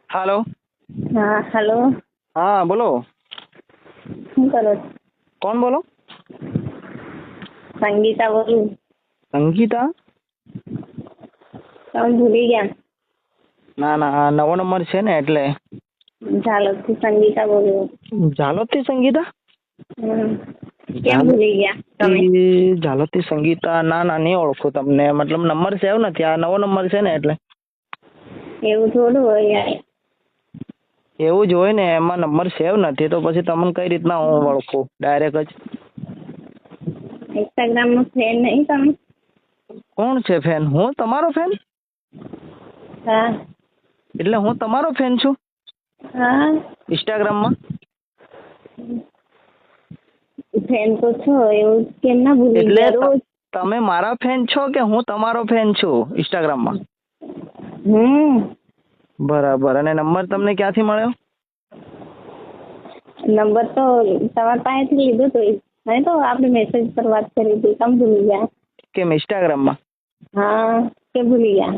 હાલો. હા હેલો. હા બોલો. શું કરો છો? કોણ બોલો? સંગીતા બોલું. સંગીતા? તમે ભૂલી ગયા? ના ના, આ નવો નંબર છે ને એટલે. ઝાલોદથી સંગીતા બોલું. ઝાલોદથી સંગીતા? કેમ ભૂલી ગયા તમે? ઝાલોદથી સંગીતા? ના ના, નહીં ઓળખું તમને. મતલબ નંબર સેવ નથી, આ નવો નંબર છે ને એટલે. એવું થોડું હોય યાર. એવું જ હોય ને, એમાં નંબર સેવ નથી તો પછી તમને કઈ રીતના હું ઓળખું ડાયરેક્ટ જ? ઇન્સ્ટાગ્રામમાં ફ્રેન્ડ નહીં તમે? કોણ છે ફેન? હું તમારો ફેન? હા. એટલે હું તમારો ફેન છું હા. ઇન્સ્ટાગ્રામમાં? ફ્રેન્ડ તો છો, એવું કેમ ના ભૂલી એટલે ગયા રોજ? તમે મારા ફેન છો કે હું તમારો ફેન છું ઇન્સ્ટાગ્રામમાં? બરાબર. અને નંબર તમને ક્યાંથી મળ્યો? નંબર તો તમારા પાસેથી લીધો તો નહીં, તો આપણે મેસેજ પર વાત કરી હતી. તમે ભૂલી ગયા? કેમ ઇન્સ્ટાગ્રામમાં? હા, કે ભૂલી ગયા?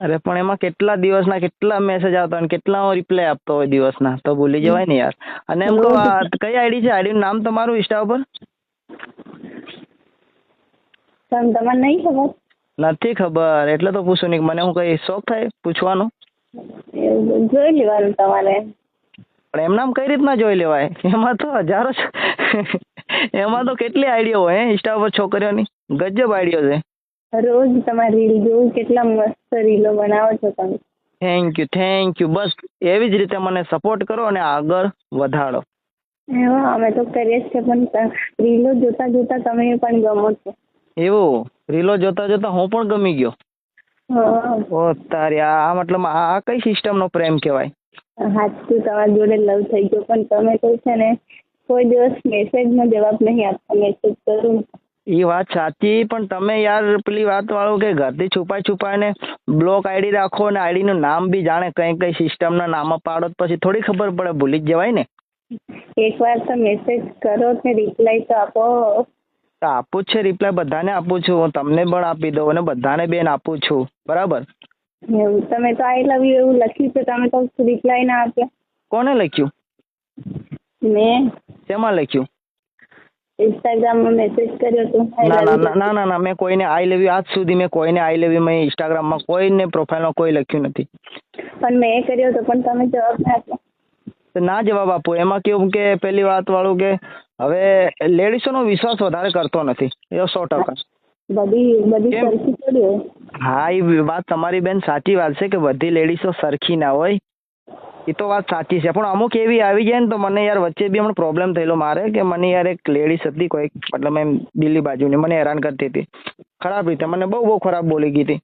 અરે પણ એમાં કેટલા દિવસના કેટલા મેસેજ આવતા હોય, કેટલા રિપ્લાય આપતો હોય દિવસના, તો ભૂલી જવાય ને યાર. અને એમ કહો, રોજ કઈ આઈડી છે? આઈડીનું નામ તમારું ઇન્સ્ટા ઉપર? તમારે નહીં ખબર? નથી ખબર એટલે તો પૂછું નહીં. મને હું કઈ શોખ થાય પૂછવાનો? એવું જોઈ લેવાનું તમારે. પણ એમ નામ કઈ રીતના જોઈ લેવાય? એમાં તો હજારો એમાં તો કેટલી આઈડિયો હોય ઇન્સ્ટા ઉપર છોકરીઓની, ગજબ આઈડિયો છે. રોજ તમારી રીલ જોઉં, કેટલા મસ્ત રીલો બનાવો છો તમે. Thank you thank you. બસ એવી જ રીતે મને સપોર્ટ કરો અને આગળ વધારો. હા, અમે તો કરીએ જ છે, પણ રીલો જોતા જોતા તમે પણ ગમો છો. એવું? રીલો જોતા જોતા હું પણ ગમી ગયો? હા. ઓ તારી, આ મતલબ આ કઈ સિસ્ટમ નો પ્રેમ કહેવાય? હાચું તમારી જોડે લવ થઈ ગયો, પણ તમે કહો છે ને કોઈ દિવસ મેસેજનો જવાબ નહીં આપતા. મેસેજ કરું એ વાત સાચી, પણ તમે યાર પેલી વાત વાળું કે ઘરથી છુપાઈને બ્લોક આઈડી રાખો ને આઈડી નું નામ બી જાણે કઈ સિસ્ટમ ના નામ પાડો, પછી થોડી ખબર પડે, ભૂલી જ જવાય ને. એકવાર તો મેસેજ કરો ને રિપ્લાય તો આપો. તો આપું જ છે રિપ્લાય, બધાને આપું છું. હું તમને પણ આપી દઉં અને બધાને બેન આપું છું, બરાબર? એવું તમે તો આઈ લવ યુ એવું લખ્યું છે, તમે તો રિપ્લાય ના આપ્યા. કોને લખ્યું? મેં. શેમાં લખ્યું? ઇન્સ્ટાગ્રામમાં મેસેજ કર્યો હતો. ના ના ના ના ના, મેં કોઈને આઈ લવ યુ આજ સુધી મેં કોઈને આઈ લવ યુ મેં ઇન્સ્ટાગ્રામમાં કોઈને પ્રોફાઇલમાં કોઈ લખ્યું નથી. પણ મેં કર્યો હતો, પણ તમે જવાબ ના આપ્યો. ના જવાબ આપો એમાં કેવું કે પેલી વાત વાળું કે હવે લેડીઝોનો વિશ્વાસ વધારે કરતો નથી એ 100%. બધી સરખી થોડી હોય. હા, એ વાત તમારી બેન સાચી વાત છે કે બધી લેડીઝો સરખી ના હોય, એ તો વાત સાચી છે. પણ અમુક એવી આવી જાય ને તો મને યાર વચ્ચે બી હમણાં પ્રોબ્લેમ થયેલો મારે કે મને યાર એક લેડીઝ હતી કોઈ, મતલબ એમ દિલ્હી બાજુની, મને હેરાન કરતી હતી ખરાબ રીતે, મને બહુ ખરાબ બોલી ગઈ હતી.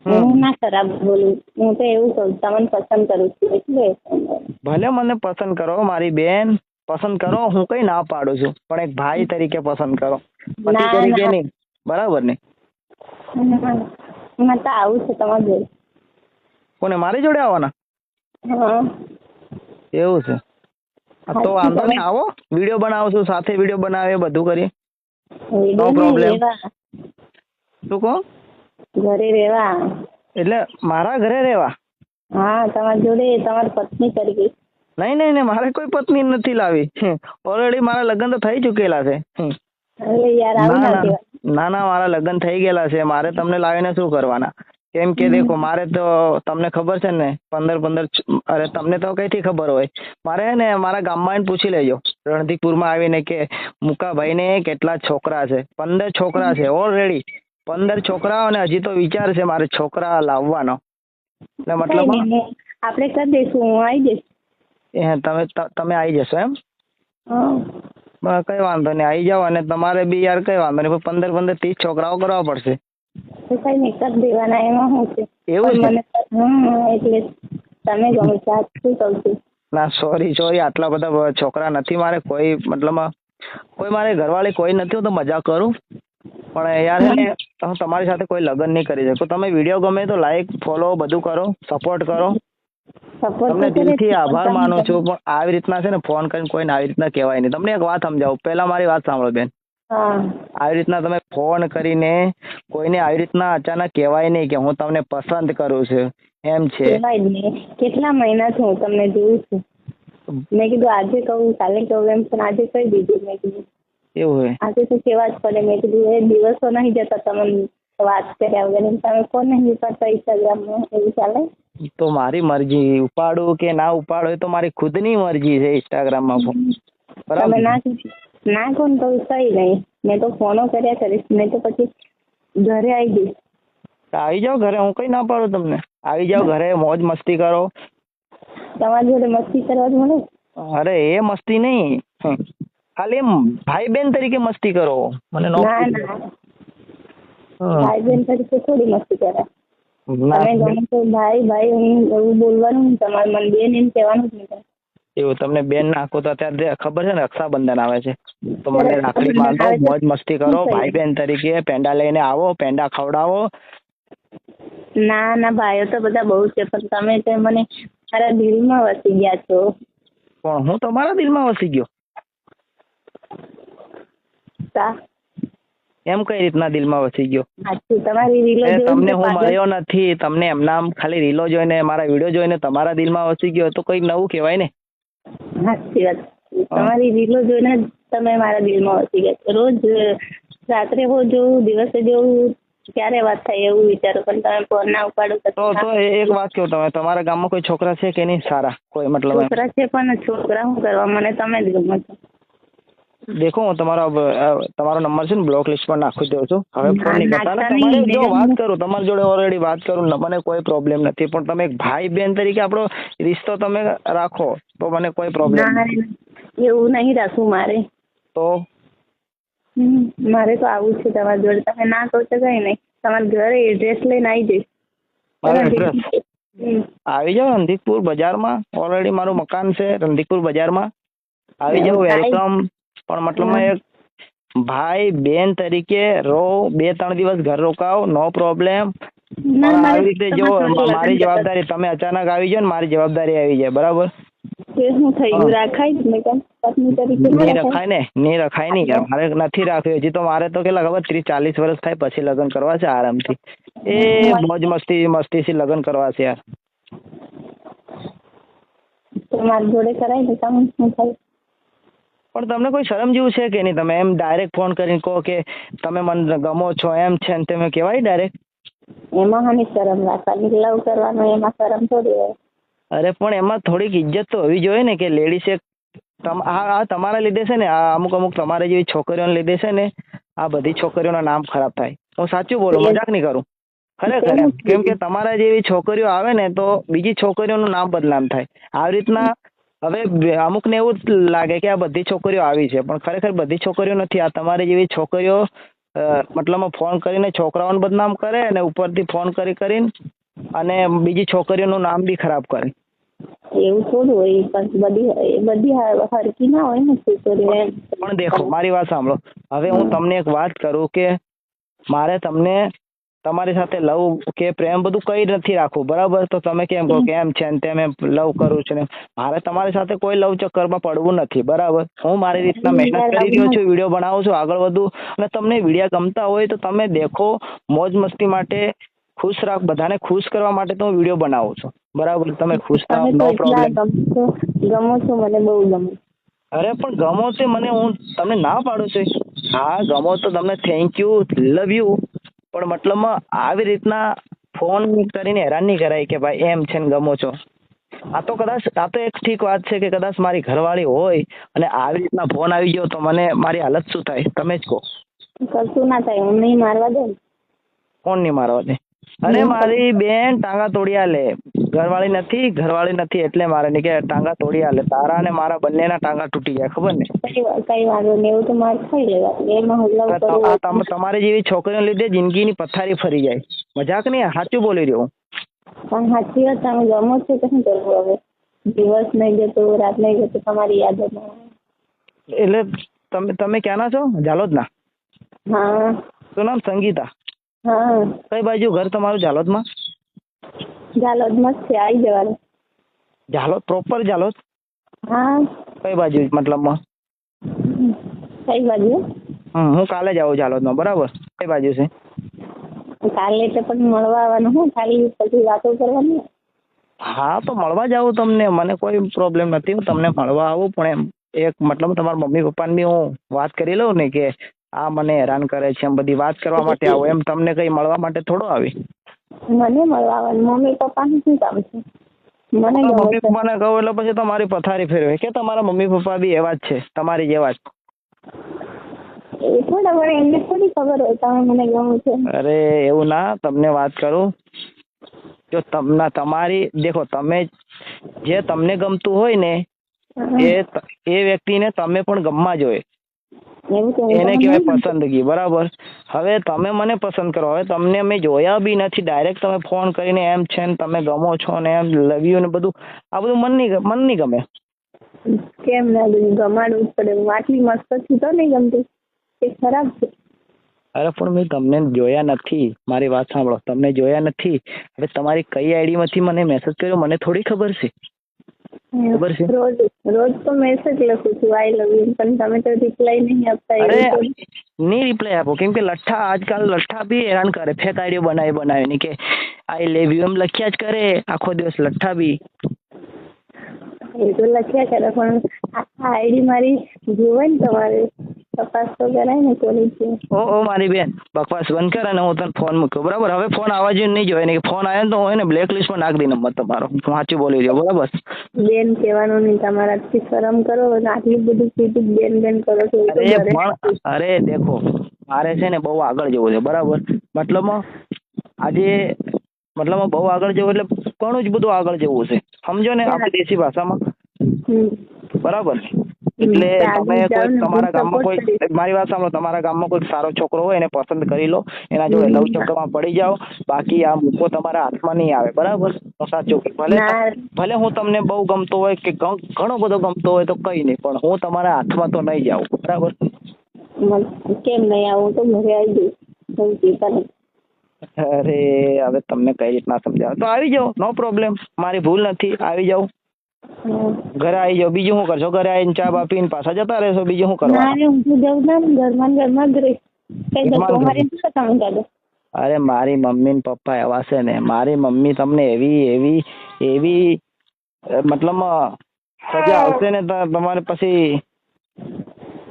હું ના ખરાબ બોલું, હું તો એવું કહું તમને પસંદ કરું છું એટલે. ભલે મને પસંદ કરો મારી બેન, પસંદ કરો, હું કઈ ના પાડું છું, પણ એક ભાઈ તરીકે પસંદ કરો, પતિ ના તરીકે ના, નહીં, બરાબર ને? મને તો આવું છે તમારી જોડે. કોને મારી જોડે આવવાના? હા. એવું છે? તો વાંધો નહીં, આવો, વિડીયો બનાવશું સાથે, વિડીયો બનાવીએ, બધું કરીએ, નો પ્રોબ્લેમ. શું કહો? ઘરે રહેવા. એટલે મારા ઘરે રહેવા? હા, તમારી જોડે તમારી પત્ની તરીકે. નહીં નહીં નહીં, મારે કોઈ પત્ની નથી લાવી. ઓલરેડી મારા લગ્ન તો થઈ ચૂકેલા છે. એટલે યાર આવું ના ના ના કહેવાય. ના ના, મારા લગ્ન થઈ ગયેલા છે. મારે તમને લાવીને શું કરવાના? કેમ કે દેખો, મારે તો તમને ખબર છે ને 15 અરે તમને તો કઈથી ખબર હોય? મારે ને મારા ગામમાં આવીને પૂછી લેજો, રણધીકપુરમાં આવીને, કે મુકાભાઈને કેટલા છોકરા છે. 15 છોકરા છે ઓલરેડી, 15 છોકરા, અને હજી તો વિચાર છે મારે છોકરા લાવવાનો. એટલે કઈ મતલબ નહીં, આપણે કરી દઈશું, હું આવી જઈશ. તમે આવી જશો એમ? હા. કઈ વાંધો નહીં, આવી જાઓ. અને તમારે બી યાર કઈ વાંધો નહીં, 15 30 છોકરાઓ કરવા પડશે. તો કઈ નહીં, કરી દેવાના, એમાં શું છે? એવું છે? મને એટલે તમે ગમે શું કહું છું. ના સોરી, આટલા બધા છોકરા નથી મારે કોઈ, મતલબ કોઈ મારે ઘરવાળી કોઈ નથી, હું તો મજાક કરું. પણ યાર હું તમારી સાથે કોઈ લગ્ન નહીં કરી શકું. તમે વિડીયો ગમે તો લાઈક ફોલો બધું કરો, સપોર્ટ કરો. તમને દિલથી આભાર માનું છું, પણ આવી રીતના છે ને ફોન કરીને કોઈને આવી રીતના કહેવાય નહીં. તમને એક વાત સમજાવું, પહેલા મારી વાત સાંભળો બેન. હા આવી રીતના તમે ફોન કરીને કોઈને આવી રીતના અચાનક કહેવાય નહીં કે હું તમને પસંદ કરું છું એમ છે. કહેવાય જ નહીં. કેટલા મહિનાથી હું તમને જોઉં છું. મેં કીધું આજે કહું કાલે કહું એમ પણ આજે કહી દીધું. મેં કીધું એવું હોય. આજે તો કહેવા જ પડે. મેં કીધું એ દિવસો નહીં જતા તમે વાત કર્યા વગર તમે ફોન નહીં ઉપાડતા ઇન્સ્ટાગ્રામમાં, એવું ચાલે? તો મારી મરજી, ઉપાડું કે ના ઉપાડું એ તો મારી ખુદની મરજી છે ઇન્સ્ટાગ્રામમાં ફોન. તમે બરાબર. ના કોણ તો કઈ નહીં. મેં તો ફોનો કર્યા કરીશ. મેં તો પછી ઘરે આવી જઈશ. તો આવી જાઓ ઘરે, હું કઈ ના પાડું તમને. આવી જાઓ ઘરે, મોજ મસ્તી કરો. તમારી જોડે મસ્તી કરવા જ મળે? અરે એ મસ્તી નહીં, ખાલી એમ ભાઈ બેન તરીકે મસ્તી કરો. મને નો ના ના, ભાઈ બેન તરીકે થોડી મસ્તી કરે. તમે ગમે તો ભાઈ ભાઈ એવું બોલવાનું, તમારે મને બેન એમ કહેવાનું જ નહીં. એવું તમને બેન નાખો તો અત્યારે ખબર છે ને રક્ષાબંધન આવે છે, તો મને રાખડી બાંધો, મોજ મસ્તી કરો ભાઈ બેન તરીકે. પેંડા લઈને આવો, પેંડા ખવડાવો. ના ના, ભાઈઓ તો બધા બહુ છે, પણ તમે તો મને મારા દિલમાં વસી ગયા છો. પણ હું તમારા દિલમાં વસી ગયો? એમ કઈ રીતના દિલમાં વસી ગયો? તમારી રીલો તમને હું મળ્યો નથી, તમને એમના ખાલી રીલો જોઈને, મારા વિડીયો જોઈને તમારા દિલમાં વસી ગયો તો કઈક નવું કહેવાય ને. સાચી વાત. તમારી રીલો જોઈને તમે મારા દિલમાં વસી ગયા. રોજ રાત્રે હું જોઉં, દિવસે જોઉં, ક્યારે વાત થાય એવું વિચારો, પણ તમે ફોન ના ઉપાડો. તો એક વાત કહું, તમે તમારા ગામમાં કોઈ છોકરા છે કે નહીં સારા? કોઈ મતલબ છોકરા છે, પણ છોકરા શું કરવા, મને તમે જ ગમો છો. દેખો હું તમારો નંબર છે ને બ્લોક લિસ્ટ પર નાખી દઉં છું. હવે ફોન નહીં કરતા. તમારે જો વાત કરું, તમારી જોડે ઓલરેડી વાત કરું, મને કોઈ પ્રોબ્લેમ નથી, પણ તમે એક ભાઈ બેન તરીકે આપણો રિશ્તો તમે રાખો તો મને કોઈ પ્રોબ્લેમ નથી. એવું નહીં રાખવું મારે. તો મારે તો આવું છે તમારી જોડે. તમે ના કહો તો કઈ નહીં. તમારા ઘરે એડ્રેસ લઈને આવી જઈશ. આવી જાઓ રણધીકપુર બજારમાં, ઓલરેડી મારું મકાન છે રણધીકપુર બજારમાં. આવી જાઓ, વેલકમ. પણ મતલબમાં એક ભાઈ બેન તરીકે રહો, 2-3 દિવસ ઘર રોકાઓ, નો પ્રોબ્લેમ. આવી રીતે જો મારી જવાબદારી, તમે અચાનક આવી જાઓ ને મારી જવાબદારી આવી જાય, બરાબર? શું થઈ ગયું? રાખાય ને પત્ની તરીકે નહીં રખાય ને, નહીં રખાય નહીં યાર. મારે નથી રાખ્યું હજી તો. મારે તો કેટલા ખબર 30-40 વર્ષ થાય પછી લગ્ન કરવા છે આરામથી. એ મોજ મસ્તીથી લગ્ન કરવા છે યાર. તો મારી જોડે કરાય ને, તમે શું થાય? પણ તમને કોઈ શરમ જેવું છે કે નહીં? તમે એમ ડાયરેક્ટ ફોન કરીને કહો કે તમે મને ગમો છો એમ છે ને તમે કહેવાય ડાયરેક્ટ? એમાં હાની શરમ રાખવાની? લવ કરવાનો એમાં શરમ થોડી હોય. અરે પણ એમાં થોડીક ઇજ્જત તો હોવી જોઈએ ને કે લેડીઝે. આ તમારા લીધે છે ને, આ અમુક તમારે જેવી છોકરીઓને લીધે છે ને આ બધી છોકરીઓના નામ ખરાબ થાય. હું સાચું બોલું, મજાક નહીં કરું, ખરેખર. કેમ કે તમારા જેવી છોકરીઓ આવે ને તો બીજી છોકરીઓનું નામ બદનામ થાય. આવી રીતના હવે અમુકને એવું જ લાગે કે આ બધી છોકરીઓ આવી છે, પણ ખરેખર બધી છોકરીઓ નથી. આ તમારી જેવી છોકરીઓ મતલબમાં ફોન કરીને છોકરાઓને બદનામ કરે અને ઉપરથી ફોન કરીને અને બીજી છોકરીઓનું નામ બી ખરાબ કરે. એવું થોડું હોય, પણ બધી હરકી ના હોય ને છોકરીઓ. પણ દેખો મારી વાત સાંભળો. હવે હું તમને એક વાત કરું કે મારે તમને તમારી સાથે લવ કે પ્રેમ બધું કઈ નથી રાખવું, બરાબર? તો તમે કેમ કહો કે એમ છે ને તેમ લવ કરું છું ને. મારે તમારી સાથે કોઈ લવ ચક્કરમાં પડવું નથી, બરાબર? હું મારી રીતના મહેનત કરી રહ્યો છું, વિડીયો બનાવું છું, આગળ વધું. અને તમને વિડીયો ગમતા હોય તો તમે દેખો, મોજ મસ્તી માટે ખુશ રાખ, બધાને ખુશ કરવા માટે તો હું વિડીયો બનાવું છું, બરાબર? તમે ખુશ થાવ, નો પ્રોબ્લેમ. ગમો છો, મને બહુ ગમે. અરે પણ ગમો તે મને, હું તમને ના પાડું છું. હા ગમો તો તમને થેન્ક યુ, લવ યુ. પણ મતલબમાં આવી રીતના ફોન કરીને હેરાન નહીં કરાય કે ભાઈ એમ છે ને ગમો છો. આ તો એક ઠીક વાત છે કે કદાચ મારી ઘરવાળી હોય અને આવી રીતના ફોન આવી ગયો તો મને મારી હાલત શું થાય તમે જ કહો. કશું ના થાય, હું નહીં મારવા દે. કોણ નહીં મારવા દે? અરે મારી બેન ટાંગા તોડી આલે. ઘરવાળી નથી એટલે મારે નહીં કે ટાંગા તોડી આલે. તારા અને મારા બંનેના ટાંગા તૂટી જાય, ખબર ને? કઈ વાંધો નહીં, એવું તો મારે થઈ લેવા. તમારી જેવી છોકરીઓને લીધે જિંદગીની પથારી ફરી જાય. મજાક નહીં, સાચું બોલી રહ્યો. પણ સાચી વાત, તમે ગમો છો તો શું કરવું હવે? દિવસ નહીં જતો, રાત નહીં જતો, તમારી યાદ જ ના. એટલે તમે ક્યાંના છો? ઝાલોદના? હા. શું નામ? સંગીતા? હા. કઈ બાજુ ઘર તમારું ઝાલોદમાં? ઝાલોદમાં જ છે, આવી જવાનું. ઝાલોદ પ્રોપર ઝાલોદ? હા. કઈ બાજુ મતલબમાં? કઈ બાજુ? હું કાલે જ આવું ઝાલોદમાં, બરાબર? કઈ બાજુ છે? કાલે એટલે પણ મળવા આવવાનું હું ખાલી પછી વાતો કરવાની. હા તો મળવા જ આવું તમને, મને કોઈ પ્રોબ્લેમ નથી, હું તમને મળવા આવું, પણ એમ એક મતલબ તમારા મમ્મી પપ્પાને બી હું વાત કરી લઉં ને કે આ મને હેરાન કરે છે, એમ બધી વાત કરવા માટે આવું, એમ તમને કઈ મળવા માટે થોડો આવી. મને મળવા આવવાનું, મમ્મી પપ્પાનું શું કામ છે? મને ગમે મમ્મી છે. પપ્પાને કહું એટલે પછી તમારી પથારી ફેરવે કે તમારા મમ્મી પપ્પા બી એવા જ છે, તમારી જેવા જ. એ થોડા મને એમને થોડી ખબર હોય તમે મને ગમો છે. અરે એવું ના, તમને વાત કરું, જો તમારી દેખો, તમે જે તમને ગમતું હોય ને એ વ્યક્તિને તમે પણ ગમવા જોઈએ, એવું તો એને તમને કહેવાય નહીં ગમતું. પસંદગી, બરાબર? હવે તમે મને પસંદ કરો, હવે તમને મેં જોયા બી નથી, ડાયરેક્ટ તમે ફોન કરીને એમ છે ને તમે ગમો છો ને એમ લવ યુ ને બધું, આ બધું મન નહીં ગમે. કેમ ના ગમાડવું જ પડે? આટલી મસ્ત છું તો નહીં ગમતું? એ ખરાબ છે. અરે પણ મેં તમને જોયા નથી, મારી વાત સાંભળો, તમને જોયા નથી. હવે તમારી કઈ આઈડીમાંથી મને મેસેજ કર્યો મને થોડી ખબર છે. ખબર છે? રોજ તો મેસેજ લખું છું આઈ લવ યુ, પણ તમે તો રિપ્લાય નહીં આપતા. અરે નહીં રિપ્લાય આપો, કેમ કે આજકાલ લઠ્ઠા બી હેરાન કરે, ફેક આઈડીઓ બનાવીને કે આઈ લવ યુ એમ લખ્યા જ કરે આખો દિવસ, લઠ્ઠા બી. એ તો લખ્યા કરે, પણ આ આઈડી મારી જોવાય ને, તમારે તપાસ તો કરાય ને કોની છે. ઓ મારી બેન, બકવાસ બંધ કર અને હું તને ફોન મૂક્યો, બરાબર? હવે ફોન આવવા જોઈએ નહીં જોવાય, નહીં ફોન આવ્યો ને તો હું એને બ્લેક લિસ્ટમાં નાખી દઈ નંબર તમારો, હું સાચું બોલી રહ્યો, બરાબર? બેન કહેવાનું નહીં, તમારાથી શરમ કરો, આટલું બધું કીધું બેન કરો છો. અરે દેખો, મારે છે ને બહુ આગળ જવું છે, બરાબર? મતલબમાં આજે મતલબમાં બહુ આગળ જવું એટલે ઘણું જ બધું આગળ જવું છે, સમજો ને, આપણી દેશી ભાષામાં, બરાબર? એટલે તમે કોઈ તમારા ગામમાં કોઈ, મારી વાત સાંભળો, તમારા ગામમાં કોઈ સારો છોકરો હોય એને પસંદ કરી લો, એના જોડે લવ ચક્કરમાં પડી જાઓ, બાકી આ મૂકો તમારા હાથમાં નહીં આવે, બરાબર? તો સાચું, ભલે હું તમને બહુ ગમતો હોય કે ઘણો બધો ગમતો હોય તો કઈ નહીં, પણ હું તમારા હાથમાં તો નહીં જાઉં, બરાબર? કેમ નહીં આવું? તો ઘરે આવી જઈશ. અરે હવે તમને કઈ રીતના સમજાવ, તો આવી જાઓ, નો પ્રોબ્લેમ, મારી ભૂલ નથી, આવી જાઓ, ઘરે આવી જાઓ. બીજું શું કરશો? ઘરે આવીને ચા બા પીને પાછા જતા રહેશો, બીજું શું કરવાનું? અરે મારી મમ્મી ને પપ્પા એવા છે ને, મારી મમ્મી તમને એવી મતલબ સજા આવશે ને તમારે પછી,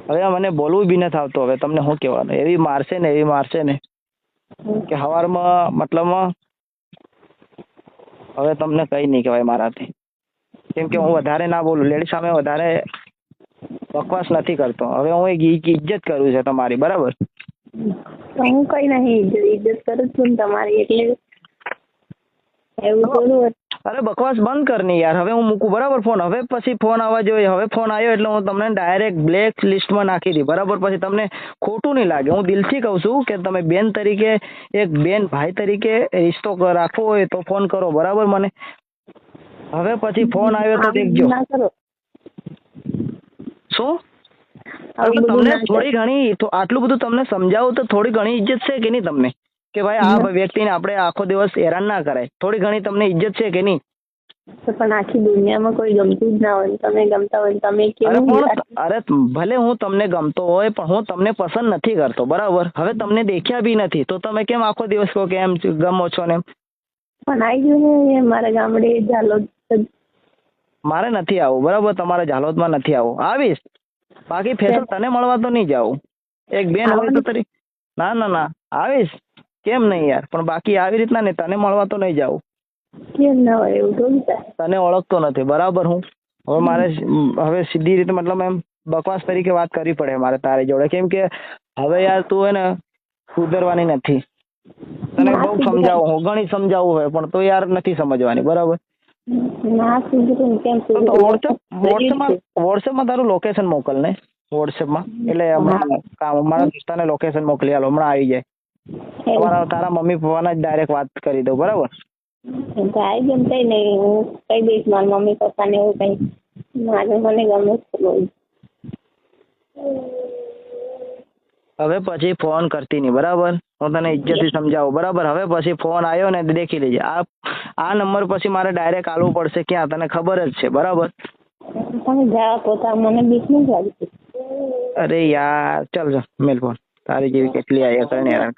હવે મને બોલવું બી નથી આવતું, હવે તમને શું કહેવાનું, એવી મારશે ને કે સવારમાં મતલબ હવે તમને કઈ નહીં કહેવાય મારાથી, કેમ કે હું વધારે ના બોલું, લેડી સામે વધારે બકવાસ નથી કરતો. હવે હું એક ઇજ્જત કરું છે તમારી, બરાબર? હું કઈ નહીં ઇજ્જત કરું છું તમારી, એટલે એવું થોડું. અરે બકવાસ બંધ કર ની યાર, હવે હું મૂકું, બરાબર? ફોન હવે પછી ફોન આવવા જોઈએ, હવે ફોન આવ્યો એટલે હું તમને ડાયરેક્ટ બ્લેક લિસ્ટમાં નાખી દી, બરાબર? પછી તમને ખોટું નહીં લાગે, હું દિલથી કહું છું કે તમે બેન તરીકે, એક બેન ભાઈ તરીકે રિશ્તો રાખવો હોય તો ફોન કરો, બરાબર? મને હવે પછી ફોન આવ્યો તો દેખજો. શું તમને થોડી ઘણી આટલું બધું તમને સમજાવું તો થોડી ઘણી ઇજ્જત છે કે નહીં તમને, કે ભાઈ આ વ્યક્તિને આપણે આખો દિવસ હેરાન ના કરાય? થોડી ઘણી તમને ઇજ્જત છે કે નહીં? પણ આખી દુનિયામાં કોઈ ગમતું જ ના હોય, તમે ગમતા હોય તમે કેવું? અરે ભલે હું તમને ગમતો હોય પણ હું તમને પસંદ નથી કરતો, બરાબર? હવે તમને દેખ્યા બી નથી તો તમે કેમ આખો દિવસ કહો કે એમ ગમો છો ને? પણ આવી ગયું ને મારા ગામડે ઝાલોદ. મારે નથી આવું, બરાબર? તમારે ઝાલોદમાં નથી આવું, આવીશ, બાકી ફેસલ તને મળવા તો નહીં જાઉં, એક બેન હોય તો તરી. ના આવીશ, કેમ નહીં યાર, પણ બાકી આવી રીતના ને તને મળવા તો નહીં જાઉં. કેમ ના હોય? એવું થોડું થાય. તને ઓળખતો નથી, બરાબર? હું હવે મારે હવે સીધી રીતે મતલબ એમ બકવાસ તરીકે વાત કરવી પડે મારે તારી જોડે, કેમ કે હવે યાર તું હે ને સુધરવાની નથી. તને બહુ સમજાવું, હું ઘણી સમજાવું હોય પણ તો યાર નથી સમજવાની, બરાબર? વોટ્સએપમાં તારું લોકેશન મોકલ ને, વોટ્સએપમાં, એટલે મારા દોસ્તાને લોકેશન મોકલી આલો, હમણાં આવી જાય. તારા મમ્મી પપ્પાને જ ડાયરેક્ટ વાત કરી દઉં, બરાબર? ભાઈ જેમ કઈ નહીં, હું કઈ દઈશ મારા મમ્મી પપ્પાને એવું કઈ, મને ગમે છે. હવે પછી ફોન કરતી નહીં, બરાબર? હું તને ઇજ્જતથી સમજાવું, બરાબર? હવે પછી ફોન આવ્યો ને દેખી લેજે, આ નંબર પછી મારે ડાયરેક્ટ આલવું પડશે ક્યાં, તને ખબર જ છે, બરાબર? તમે જવા પોતા, મને બીક નહીં લાગતી. અરે યાર ચાલ મેલ ફોન. તારી જેવી કેટલી આયા કરે ને હેરાન કરે.